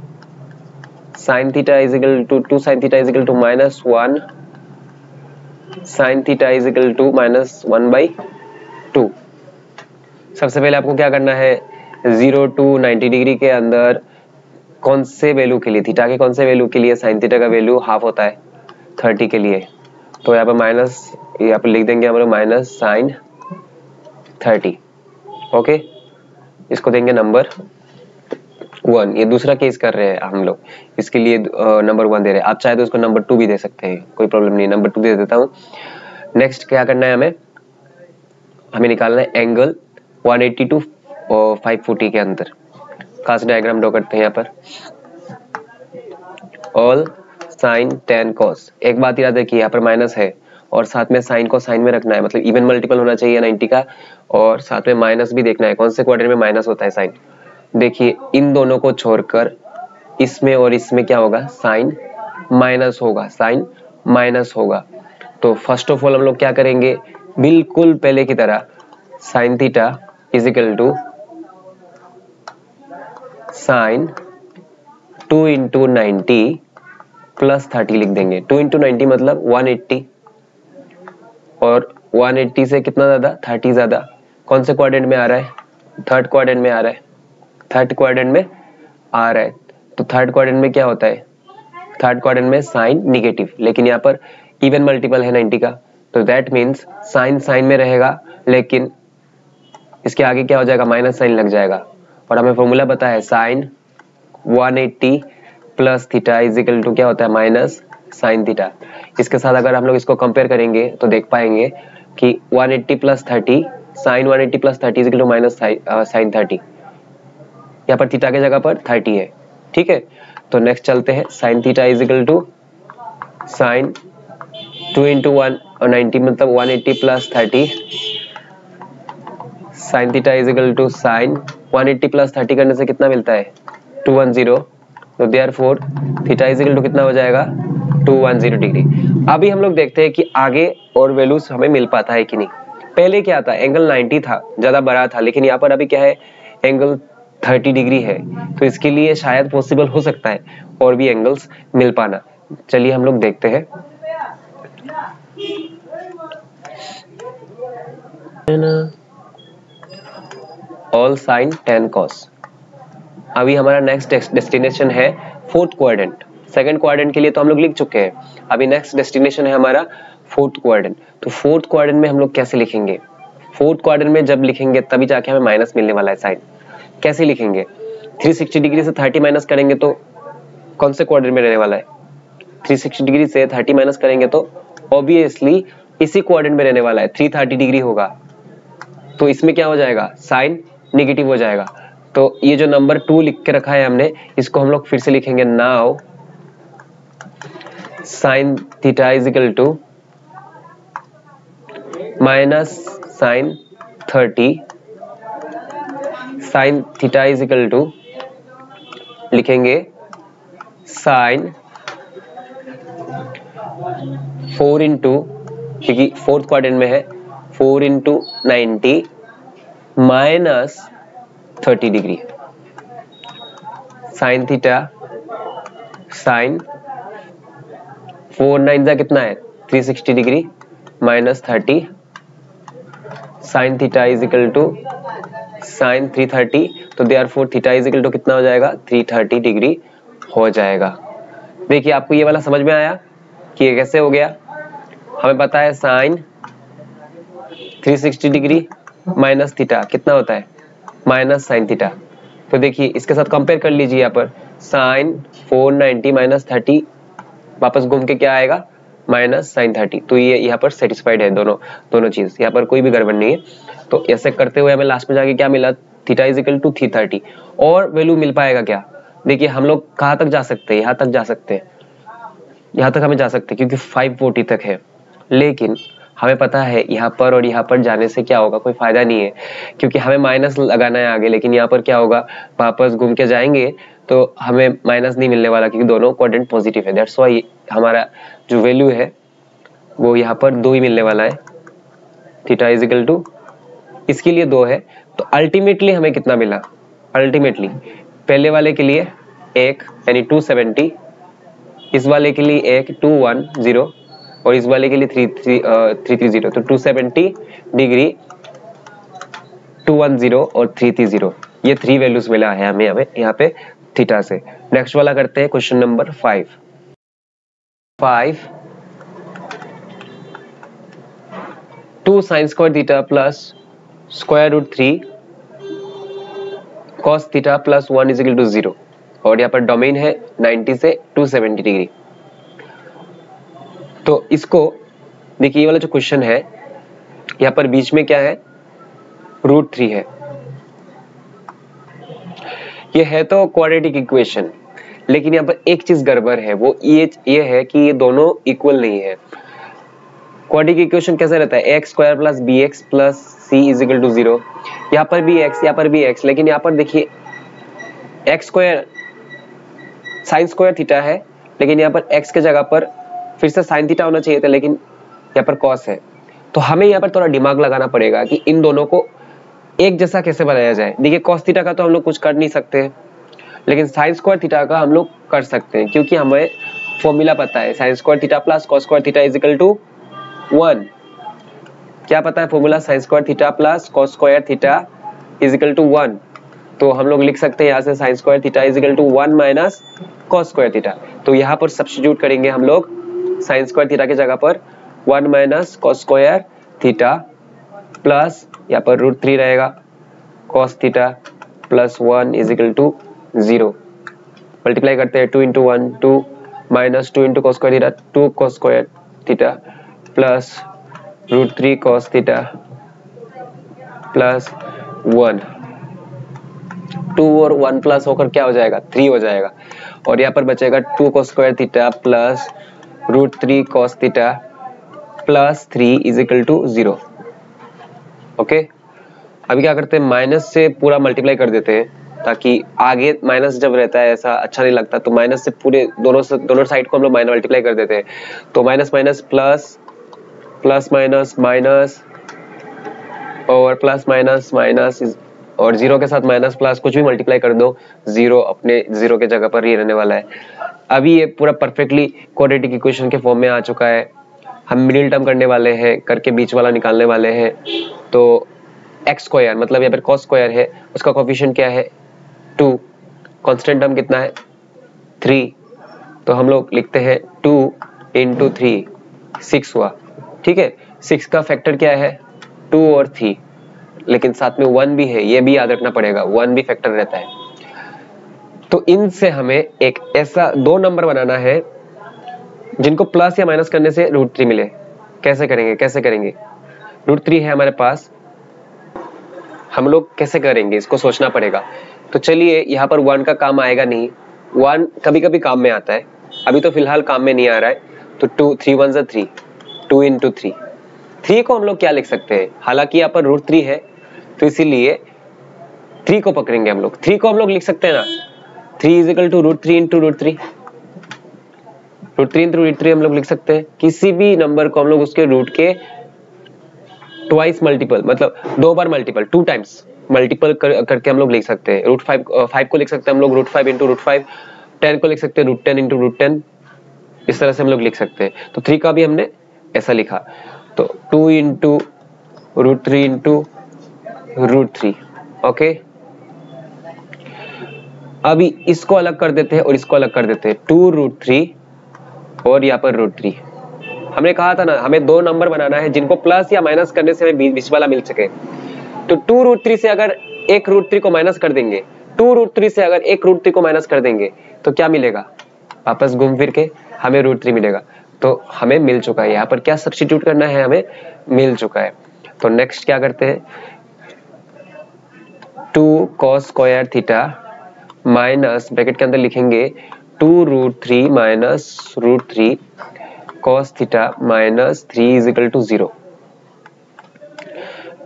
sine theta is equal to 2 sine theta is equal to -1 sine theta is equal to -1/2। सबसे पहले आपको क्या करना है 0 to 90 डिग्री के अंदर कौन से वैल्यू के लिए, थीटा के कौन से वैल्यू के लिए साइन थीटा का वैल्यू हाफ होता है 30 के लिए। तो यहाँ पर यहाँ पर लिख देंगे हमारे माइनस साइन 30। ओके, इसको देंगे नंबर 1। ये दूसरा केस कर रहे हैं हम लोग, इसके लिए नंबर 1 दे रहे हैं। आप चाहे तो उसको नंबर 2 भी दे सकते हैं, कोई प्रॉब्लम नहीं, नंबर 2 दे देता हूँ। नेक्स्ट क्या करना है हमें निकालना है एंगल 180 to 540 के अंदर। खास डायग्राम ड्रॉ करते हैं यहाँ पर। ऑल साइन टेन कॉस, एक बात याद रखिए यहाँ पर माइनस है और साथ में साइन को साइन में रखना है, मतलब इवन मल्टीपल होना चाहिए 90 का, और साथ में माइनस भी देखना है कौन से क्वाड्रेंट में माइनस होता है साइन। देखिए इन दोनों को छोड़कर इसमें और इसमें क्या होगा, साइन माइनस होगा, साइन माइनस होगा। तो फर्स्ट ऑफ ऑल हम लोग क्या करेंगे, बिल्कुल पहले की तरह sine theta is equal to sine 2 into 90 plus 30 लिख देंगे। 2 इंटू 90 मतलब 180, और 180 से कितना ज्यादा, 30 ज्यादा। कौन से क्वाड्रेंट में आ रहा है, थर्ड क्वाड्रेंट में आ रहा है, थर्ड क्वाड्रेंट में आ रहा है। तो थर्ड क्वाड्रेंट में क्या होता है, थर्ड क्वाड्रेंट में साइन निगेटिव, लेकिन यहाँ पर इवन मल्टीपल है 90 का, तो दैट मीन्स साइन साइन में रहेगा, लेकिन इसके आगे क्या हो जाएगा, माइनस साइन लग जाएगा। और हमें फॉर्मूला पता है sine 180 plus theta is equal to क्या होता है, माइनस साइन थीटा। इसके साथ अगर हम लोग इसको कंपेयर करेंगे तो देख पाएंगे कि 180 plus 30, sine 180 plus 30 is equal to minus sine 30। यहाँ पर थीटा के जगह पर 30 है, ठीक है। तो नेक्स्ट चलते हैं, sine theta is equal to sine 2 into 190 मतलब 180 plus 30, sine theta is equal to sine 180 plus 30 करने से कितना मिलता है, 210। तो therefore theta is equal to कितना हो जाएगा, 210 डिग्री। अभी हम लोग देखते हैं कि आगे और वैल्यूज हमें मिल पाता है कि नहीं। पहले क्या था, एंगल 90 था, ज्यादा बड़ा था, लेकिन यहाँ पर अभी क्या है, एंगल 30 डिग्री है, तो इसके लिए शायद पॉसिबल हो सकता है और भी एंगल्स मिल पाना। चलिए हम लोग देखते हैं। All sine tan cos. अभी हमारा नेक्स्ट डेस्टिनेशन है फोर्थ क्वाड्रेंट। सेकंड क्वाड्रेंट के लिए तो हम लोग लिख चुके हैं, अभी नेक्स्ट डेस्टिनेशन है हमारा फोर्थ क्वाड्रेंट। तो फोर्थ क्वाड्रेंट में हम लोग कैसे लिखेंगे, फोर्थ क्वाड्रेंट में जब लिखेंगे तभी जाके हमें माइनस मिलने वाला है साइन। कैसे लिखेंगे, 360 डिग्री से 30 माइनस करेंगे तो कौन से क्वाड्रेंट में रहने वाला है, 360 डिग्री से 30 माइनस करेंगे तो ऑब्वियसली इसी क्वाड्रेंट में रहने वाला है, 330 डिग्री होगा। तो इसमें क्या हो जाएगा, साइन निगेटिव हो जाएगा। तो ये जो नंबर 2 लिख के रखा है हमने, इसको हम लोग फिर से लिखेंगे, now sine theta is equal to minus sine 30, sine theta is equal to लिखेंगे साइन 4 इंटू, क्योंकि फोर्थ क्वाड्रेंट में है, 4 into 90 minus 30 degree, sine theta sine 4 9 जा कितना है 360 degree minus 30, sine theta is equal to sine 330। तो therefore theta is equal to कितना हो जाएगा, 330 डिग्री हो जाएगा। देखिए आपको ये वाला समझ में आया कि ये कैसे हो गया। हमें पता है साइन 360 डिग्री माइनस थीटा कितना होता है, माइनस साइन थीटा। तो देखिए इसके साथ कंपेयर कर लीजिए, यहाँ पर साइन 490 माइनस 30 वापस घूम के क्या आएगा, माइनस साइन 30। तो ये यहाँ पर सेटिस्फाइड है, दोनों चीज, यहाँ पर कोई भी गड़बड़ नहीं है। तो ऐसे करते हुए हमें लास्ट में जाके क्या मिला, थीटा इज इक्वल टू 330। और वैल्यू मिल पाएगा क्या, देखिए हम लोग कहाँ तक जा सकते हैं, यहाँ तक जा सकते हैं, यहाँ तक हमें जा सकते हैं क्योंकि 540 तक है। लेकिन हमें पता है यहाँ पर और यहाँ पर जाने से क्या होगा, कोई फायदा नहीं है, क्योंकि हमें माइनस लगाना है आगे, लेकिन यहाँ पर क्या होगा, वापस घूम के जाएंगे तो हमें माइनस नहीं मिलने वाला, क्योंकि दोनों क्वाड्रेंट पॉजिटिव है। दैट्स व्हाई हमारा जो वैल्यू है वो यहाँ पर 2 ही मिलने वाला है, थीटा इज इक्वल टू, इसके लिए 2 है। तो अल्टीमेटली हमें कितना मिला, अल्टीमेटली पहले वाले के लिए 1 यानी 270, इस वाले के लिए 1 210 और इस वाले के लिए 330। तो 270 डिग्री 210 और 330, ये 3 वैल्यूज मिला है हमें यहाँ पे थीटा से। नेक्स्ट वाला करते हैं question number 5। 2 sine square theta plus square root 3 cos theta plus 1 is equal to 0, और यहाँ पर डोमेन है 90 से 270 डिग्री। तो इसको देखिए, ये वाला जो क्वेश्चन है यहाँ पर बीच में क्या है, रूट 3 है। ये है तो क्वाड्रेटिक इक्वेशन, लेकिन यहाँ पर एक चीज गड़बड़ है, वो ये है कि ये दोनों इक्वल नहीं है। क्वाड्रेटिक इक्वेशन कैसा रहता है, x square plus b x plus c is equal to 0। यहाँ पर भी एक्स, यहाँ पर भी एक्स, लेकिन यहाँ पर देखिए x square sine square theta है, लेकिन यहाँ पर एक्स के जगह पर फिर से साइन थीटा होना चाहिए था, लेकिन यहाँ पर कॉस है। तो हमें यहाँ पर थोड़ा दिमाग लगाना पड़ेगा कि इन दोनों को एक जैसा कैसे बनाया जाए। देखिए कॉस थीटा का तो हम लोग कुछ कर नहीं सकते, लेकिन साइन स्क्वायर थीटा का हम लोग कर सकते हैं, क्योंकि हमें फॉर्मूला पता है, sine square theta plus cos square theta is equal to 1। क्या पता है formula, sine square theta plus cos square theta is equal to 1। तो हम लोग लिख सकते हैं यहाँ से sine square theta is equal to 1 minus cos square theta. तो यहाँ पर सब्स्टिट्यूट करेंगे हम लोग, साइन स्क्वायर थीटा की जगह पर 1 minus cos square theta plus यहाँ पर √3 रहेगा, cos theta plus 1 is equal to 0। Multiply करते हैं 2 into 1 2 minus 2 into cos square theta 2 cos square theta plus √3 cos theta plus 1। 2 और 1 प्लस होकर क्या हो जाएगा, 3 हो जाएगा। और यहाँ पर बचेगा 2 cos square theta plus √3 cos theta plus 3 is equal to 0। Okay, अभी क्या करते हैं, माइनस से पूरा मल्टीप्लाई कर देते हैं, ताकि आगे माइनस जब रहता है ऐसा अच्छा नहीं लगता, तो माइनस से पूरे दोनों साइड को हम लोग माइनस मल्टीप्लाई कर देते हैं। तो minus minus plus, plus minus minus और प्लस माइनस माइनस, और 0 के साथ माइनस प्लस कुछ भी मल्टीप्लाई कर दो, 0 अपने 0 के जगह पर ही रहने वाला है। अभी ये पूरा परफेक्टली क्वाड्रेटिक इक्वेशन के फॉर्म में आ चुका है। हम मिडिल टर्म करने वाले हैं, करके बीच वाला निकालने वाले हैं। तो एक्स स्क्वायर मतलब यहाँ पर कॉस स्क्वायर है, उसका कोफिशिएंट क्या है 2, कांस्टेंट टर्म कितना है 3, तो हम लोग लिखते हैं 2 इंटू 3 6 हुआ। ठीक है, 6 का फैक्टर क्या है 2 और 3, लेकिन साथ में 1 भी है, ये भी याद रखना पड़ेगा, 1 भी फैक्टर रहता है। तो इनसे हमें एक ऐसा 2 नंबर बनाना है जिनको प्लस या माइनस करने से √3 मिले। कैसे करेंगे, √3 है हमारे पास, हम लोग कैसे करेंगे इसको सोचना पड़ेगा। तो चलिए, यहाँ पर 1 का काम आएगा नहीं, 1 कभी कभी काम में आता है, अभी तो फिलहाल काम में नहीं आ रहा है। तो 2 3 1 = 3, 2 इंटू 3। 3 को हम लोग क्या लिख सकते हैं, हालांकि यहाँ पर √3 है, तो इसीलिए 3 को पकड़ेंगे हम लोग। 3 को हम लोग लिख सकते हैं ना, 3 is equal to √3 into √3, √3 into √3 हम लोग लिख सकते हैं। किसी भी नंबर को हम लोग उसके रूट के ट्वाइस मल्टीपल, मतलब 2 बार मल्टीपल, 2 टाइम्स मल्टीपल करके हम लोग लिख सकते हैं। √5 को लिख सकते हैं हम लोग √5 इंटू √5, 10 को लिख सकते हैं √10 इंटू √10, इस तरह से हम लोग लिख सकते हैं। तो 3 का भी हमने ऐसा लिखा, तो 2 इंटू √3 इंटू √3। ओके, अभी इसको अलग कर देते हैं और इसको अलग कर देते हैं, 2 √3 और यहाँ पर √3। हमने कहा था ना, हमें 2 नंबर बनाना है जिनको प्लस या माइनस करने से हमें बीच वाला मिल सके। तो 2 √3 से अगर एक √3 को माइनस कर देंगे, 2 √3 से अगर एक √3 को माइनस कर देंगे, तो क्या मिलेगा, वापस घूम फिर के हमें √3 मिलेगा। तो हमें मिल चुका है, यहाँ पर क्या सब्स्टिट्यूट करना है, हमें मिल चुका है। तो नेक्स्ट क्या करते हैं, 2 cos square theta minus bracket के अंदर लिखेंगे 2 √3 माइनस √3 cos theta minus 3 is equal to 0।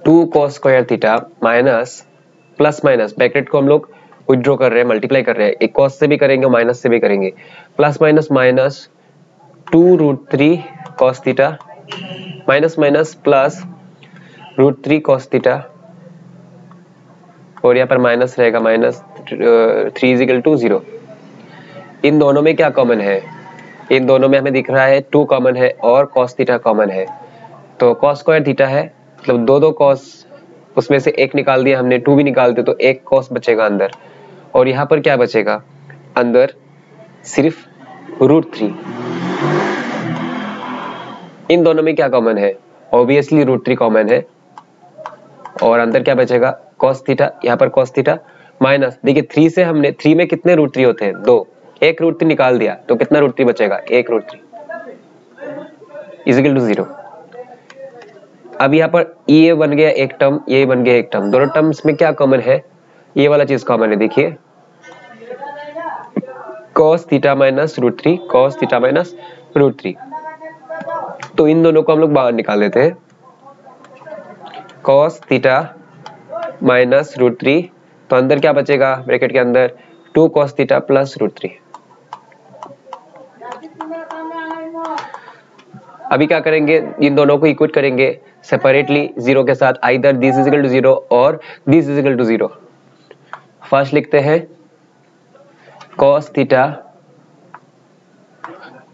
2 cos square theta minus plus minus, bracket को हम लोग विथड्रॉ कर रहे हैं, मल्टीप्लाई कर रहे हैं, एक cos से भी करेंगे माइनस से भी करेंगे, plus minus minus 2 √3 cos theta minus minus plus √3 cos theta, और यहाँ पर माइनस रहेगा, माइनस 3 इज इक्वल टू 0। इन दोनों में क्या कॉमन है, इन दोनों में हमें दिख रहा है 2 कॉमन है और cos थीटा कॉमन है। तो cos स्क्वायर थीटा है, मतलब 2 cos, उसमें से एक निकाल दिया हमने, 2 भी निकाल दे तो एक cos बचेगा अंदर, और यहाँ पर क्या बचेगा अंदर, सिर्फ √3। इन दोनों में क्या कॉमन है, ऑब्वियसली √3 कॉमन है, और अंदर क्या बचेगा cos थीटा, यहाँ पर cos थीटा माइनस, देखिए 3 से हमने, 3 में कितने √3 होते हैं 2, एक √3 निकाल दिया तो कितना √3 बचेगा, एक √3 इज इक्वल टू 0। अब यहाँ पर ये बन गया एक टर्म, ये बन गया एक टर्म, दोनों टर्म्स में क्या कॉमन है, ये वाला चीज कॉमन है, देखिए cos theta minus root three, cos theta minus root three. तो इन दोनों को हम लोग बाहर निकाल लेते हैं, cos theta minus root three, तो अंदर क्या बचेगा ब्रैकेट के अंदर 2 cos theta plus root three. अभी क्या करेंगे, इन दोनों को इक्वेट करेंगे सेपरेटली जीरो के साथ, either this is equal to zero और this is equal to zero. First लिखते हैं cos theta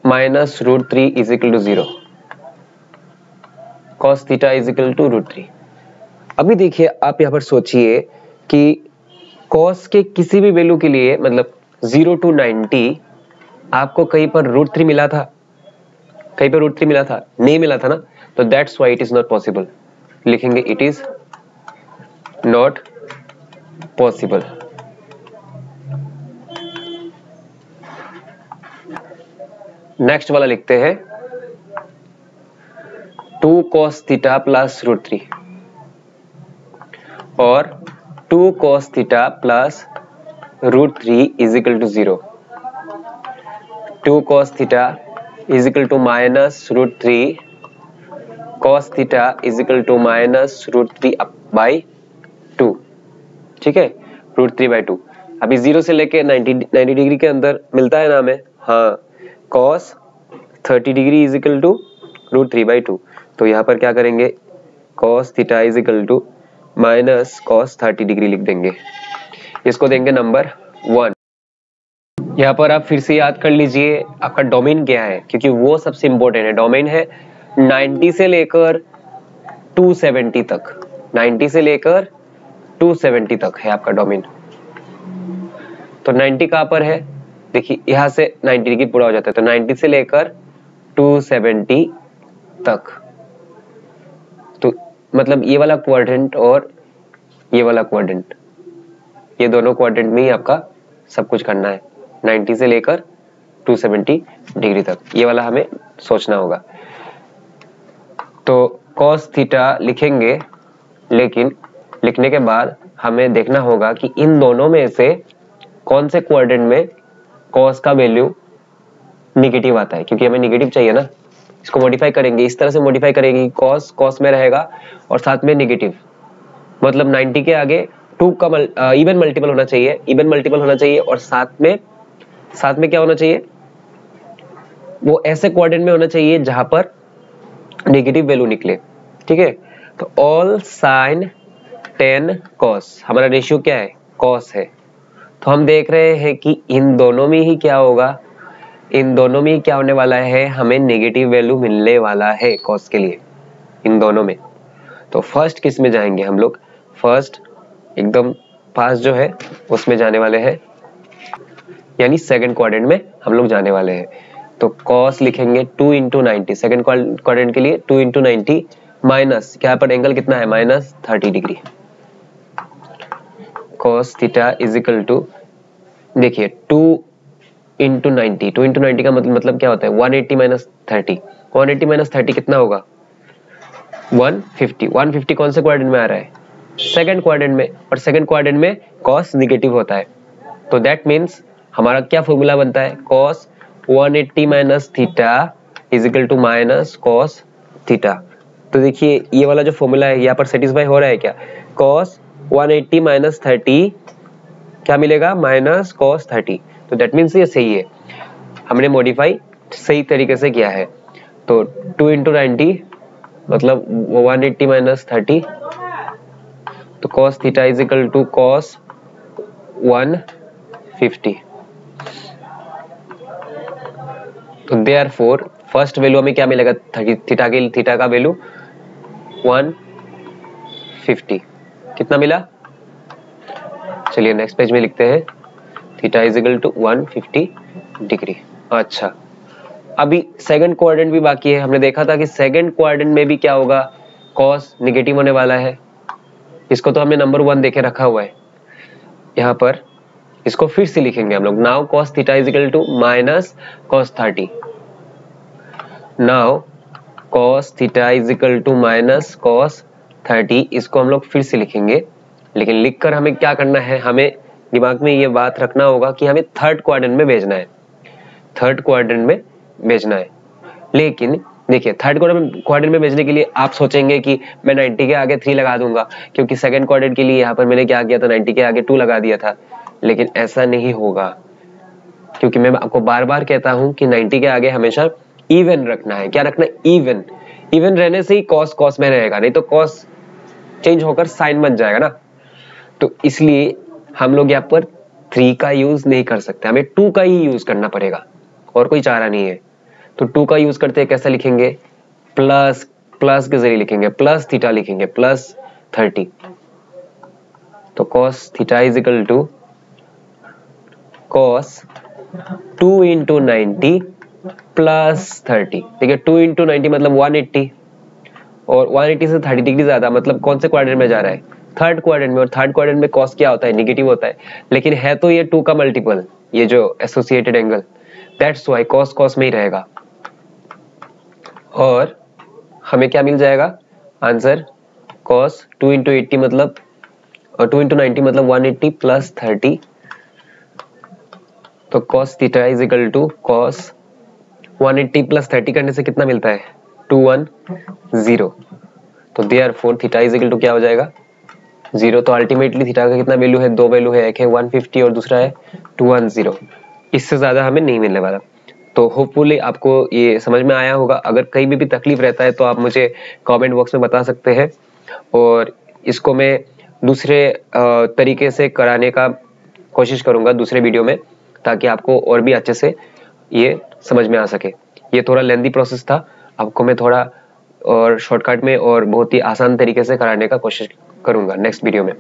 minus root three is equal to zero, cos theta is equal to root three. अभी देखिए आप यहाँ पर सोचिए कि cos के किसी भी वैल्यू के लिए, मतलब 0 to 90 आपको कहीं पर रूट थ्री मिला था, कहीं पर रूट थ्री मिला था, नहीं मिला था ना, तो that's why it is not possible. लिखेंगे it is not possible. Next वाला लिखते हैं 2 cos theta plus root three और 2 cos theta plus root three is equal to zero. 2 cos theta is equal to minus root three, cos theta is equal to minus root three by two, ठीक है, root three by two. अभी zero से लेके 90 degree के अंदर मिलता है ना हमें, हाँ, cos 30 degree is equal to root three by two. तो यहाँ पर क्या करेंगे, cos theta is equal to minus cos 30 degree लिख देंगे, इसको देंगे नंबर 1। यहाँ पर आप फिर से याद कर लीजिए आपका डोमेन क्या है, क्योंकि वो सबसे इंपॉर्टेंट है। डोमेन है 90 से लेकर 270 तक, 90 से लेकर 270 तक है आपका डोमेन। तो 90 कहाँ पर है, देखिए यहाँ से 90 डिग्री पूरा हो जाता है, तो 90 से लेकर 270 तक, तो मतलब ये वाला क्वाड्रेंट और ये वाला क्वाड्रेंट, ये दोनों क्वाड्रेंट में ही आपका सब कुछ करना है, 90 से लेकर 270 डिग्री तक, ये वाला हमें सोचना होगा। तो cos थीटा लिखेंगे, लेकिन लिखने के बाद हमें देखना होगा कि इन दोनों में से कौन से क्वाड्रेंट में cos का वैल्यू निगेटिव आता है, क्योंकि हमें निगेटिव चाहिए ना। इसको मॉडिफाई करेंगे, इस तरह से मॉडिफाई करेंगे कि cos में रहेगा और साथ में निगेटिव, मतलब 90 के आगे 2 का इवन मल्टीपल होना चाहिए, इवन मल्टीपल होना चाहिए, और साथ में क्या होना चाहिए, वो ऐसे क्वाड्रेंट में होना चाहिए जहां पर नेगेटिव वैल्यू निकले, ठीक है। तो ऑल साइन 10 cos, हमारा रेशियो क्या है, cos है। तो हम देख रहे हैं कि इन दोनों में ही क्या होगा, इन दोनों में ही क्या होने वाला है, हमें नेगेटिव वैल्यू मिलने वाला है cos के लिए, इन दोनों में। तो फर्स्ट किस में जाएंगे हम लोग, फर्स्ट एकदम पास जो है उसमें जाने वाले हैं, यानी सेकंड क्वाड्रेंट में हम लोग जाने वाले हैं। तो cos लिखेंगे 2 into 90, सेकंड क्वाड्रेंट के लिए 2 into 90 माइनस, क्या पर एंगल कितना है, minus 30 degree. cos theta is equal to, देखिए 2 into 90, 2 into 90 का मतलब क्या होता है, 180 माइनस 30, 180 माइनस 30 कितना होगा, 150। 150 कौन से क्वाड्रेंट में आ रहा है, सेकंड क्वाड्रेंट में, और सेकंड क्वाड्रेंट में cos निगेटिव होता है। तो दैट मीन्स हमारा क्या फॉर्मूला बनता है, cos 180 minus theta is equal to minus cos theta. तो देखिए ये वाला जो फॉर्मूला है यहाँ पर सेटिस्फाई हो रहा है क्या, cos 180 माइनस 30 क्या मिलेगा, माइनस cos 30। तो दैट मीन्स ये सही है, हमने मॉडिफाई सही तरीके से किया है। तो 2 into 90 मतलब 180 माइनस 30, तो cos theta is equal to cos 150। तो देयरफॉर फर्स्ट वैल्यू हमें क्या मिलेगा, थीटा का वैल्यू 150, कितना मिला, चलिए नेक्स्ट पेज में लिखते हैं, theta is equal to 150 degree. अच्छा, अभी सेकंड क्वाड्रेंट भी बाकी है। हमने देखा था कि सेकंड क्वाड्रेंट में भी क्या होगा, cos निगेटिव होने वाला है। इसको तो हमने नंबर 1 देके रखा हुआ है, यहाँ पर इसको फिर से लिखेंगे हम लोग। Now cos theta is equal to minus cos 30, now cos theta is equal to minus cos 30, इसको हम लोग फिर से लिखेंगे। लेकिन लिखकर हमें क्या करना है, हमें दिमाग में ये बात रखना होगा कि हमें थर्ड क्वाड्रेंट में भेजना है, थर्ड क्वाड्रेंट में भेजना है। लेकिन देखिए थर्ड क्वाड्रेंट में भेजने के लिए आप सोचेंगे कि मैं 90 के आगे 3 लगा दूंगा, क्योंकि सेकंड क्वाड्रेंट के लिए यहाँ पर मैंने क्या किया था, 90 के आगे 2 लगा दिया था। लेकिन ऐसा नहीं होगा, क्योंकि मैं आपको बार बार कहता हूं कि 90 के आगे हमेशा इवन रखना है। क्या रखना है? इवन। इवन रहने से ही कॉस कॉस में रहेगा, नहीं तो कॉस चेंज होकर साइन बन जाएगा ना। तो इसलिए हम लोग यहाँ पर 3 का यूज नहीं कर सकते, हमें 2 का ही यूज करना पड़ेगा, और कोई चारा नहीं है। तो 2 का यूज करते हैं, कैसे लिखेंगे? प्लस के जरिए लिखेंगे, प्लस थीटा लिखेंगे, प्लस 30। तो cos theta is equal to cos 2 into 90 plus 30। ठीक है, 2 इंटू 90 मतलब 180, और 180 से 30 डिग्री ज्यादा, मतलब कौन से क्वाड्रेंट में जा रहा है? थर्ड क्वाड्रेंट में। और थर्ड क्वाड्रेंट में कॉस क्या होता है? निगेटिव होता है। लेकिन है तो ये 2 का मल्टीपल, ये जो associated angle, that's why cos cos में ही रहेगा। और हमें क्या मिल जाएगा आंसर? कॉस 2 इंटू 80 मतलब, और 2 इंटू 90 मतलब 180 प्लस 30। तो cos theta is equal to cos 180 plus 30 करने से कितना मिलता है? 210। तो therefore theta is equal to क्या हो जाएगा? 0। तो अल्टीमेटली थीटा का कितना वैल्यू है? 2 वैल्यू है, एक है 150 और दूसरा है 210। इससे ज्यादा हमें नहीं मिलने वाला। तो होपफुली आपको ये समझ में आया होगा। अगर कहीं भी तकलीफ रहता है तो आप मुझे कमेंट बॉक्स में बता सकते हैं, और इसको मैं दूसरे तरीके से कराने का कोशिश करूंगा दूसरे वीडियो में, ताकि आपको और भी अच्छे से ये समझ में आ सके। ये थोड़ा लेंथी प्रोसेस था, आपको मैं थोड़ा और शॉर्टकट में और बहुत ही आसान तरीके से कराने का कोशिश करूंगा नेक्स्ट वीडियो में।